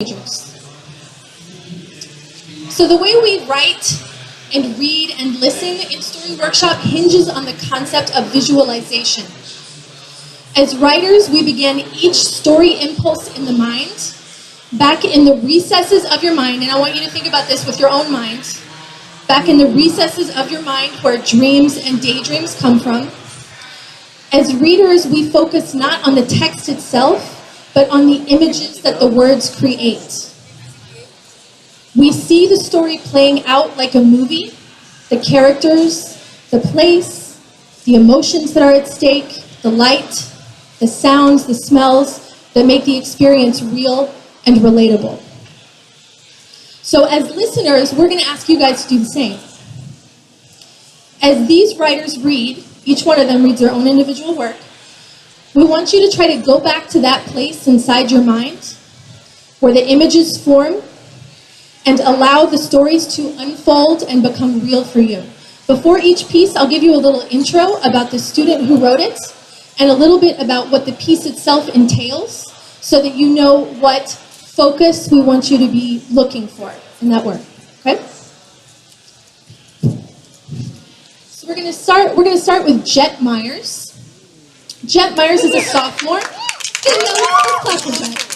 individuals. So the way we write and read and listen in Story Workshop hinges on the concept of visualization. As writers, we begin each story impulse in the mind, back in the recesses of your mind, and I want you to think about this with your own mind, back in the recesses of your mind where dreams and daydreams come from. As readers, we focus not on the text itself, but on the images that the words create. We see the story playing out like a movie, the characters, the place, the emotions that are at stake, the light, the sounds, the smells that make the experience real and relatable. So as listeners, we're going to ask you guys to do the same. As these writers read, each one of them reads their own individual work, we want you to try to go back to that place inside your mind where the images form and allow the stories to unfold and become real for you. Before each piece, I'll give you a little intro about the student who wrote it and a little bit about what the piece itself entails so that you know what focus we want you to be looking for in that work, okay? So we're gonna start with Jhett Myers. Jhett Myers is a sophomore. Let's clap for Jhett.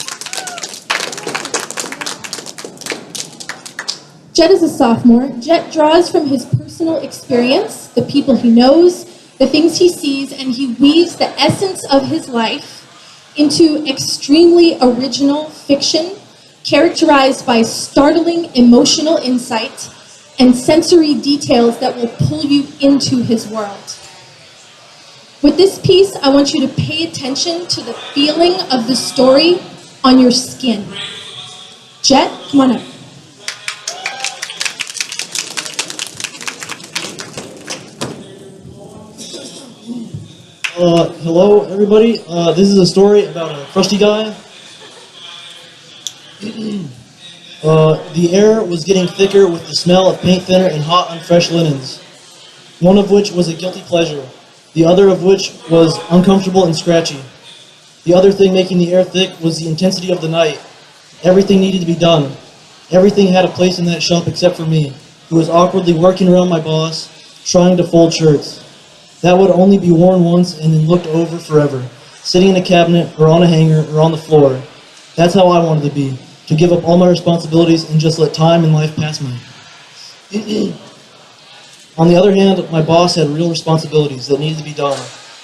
Jhett is a sophomore. Jhett draws from his personal experience, the people he knows, the things he sees, and he weaves the essence of his life into extremely original fiction, characterized by startling emotional insight and sensory details that will pull you into his world. With this piece, I want you to pay attention to the feeling of the story on your skin. Jhett, come on up. Hello, everybody. This is a story about a crusty guy. The air was getting thicker with the smell of paint thinner and hot, unfresh linens, one of which was a guilty pleasure, the other of which was uncomfortable and scratchy. The other thing making the air thick was the intensity of the night. Everything needed to be done. Everything had a place in that shop except for me, who was awkwardly working around my boss, trying to fold shirts. That would only be worn once and then looked over forever, sitting in a cabinet or on a hanger or on the floor. That's how I wanted to be, to give up all my responsibilities and just let time and life pass me. On the other hand, my boss had real responsibilities that needed to be done.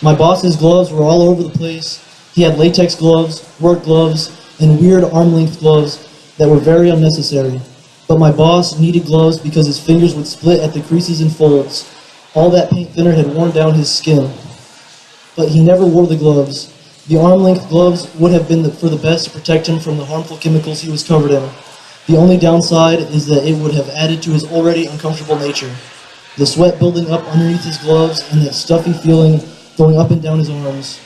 My boss's gloves were all over the place. He had latex gloves, work gloves, and weird arm-length gloves that were very unnecessary. But my boss needed gloves because his fingers would split at the creases and folds. All that paint thinner had worn down his skin. But he never wore the gloves. The arm-length gloves would have been for the best to protect him from the harmful chemicals he was covered in. The only downside is that it would have added to his already uncomfortable nature. The sweat building up underneath his gloves and that stuffy feeling going up and down his arms.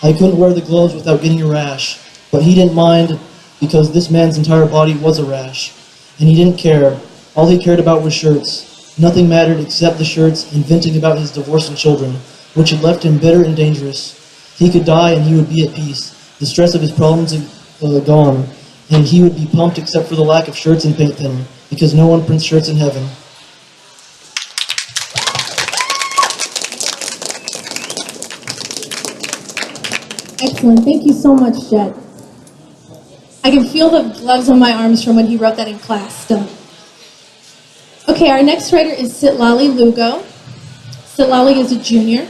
I couldn't wear the gloves without getting a rash, but he didn't mind because this man's entire body was a rash. And he didn't care. All he cared about was shirts. Nothing mattered except the shirts and venting about his divorce and children, which had left him bitter and dangerous. He could die and he would be at peace. The stress of his problems gone, and he would be pumped except for the lack of shirts and paint thinner, because no one prints shirts in heaven. Excellent. Thank you so much, Jhett. I can feel the gloves on my arms from when he wrote that in class still. Okay, our next writer is Sitlali Lugo. Sitlali is a junior.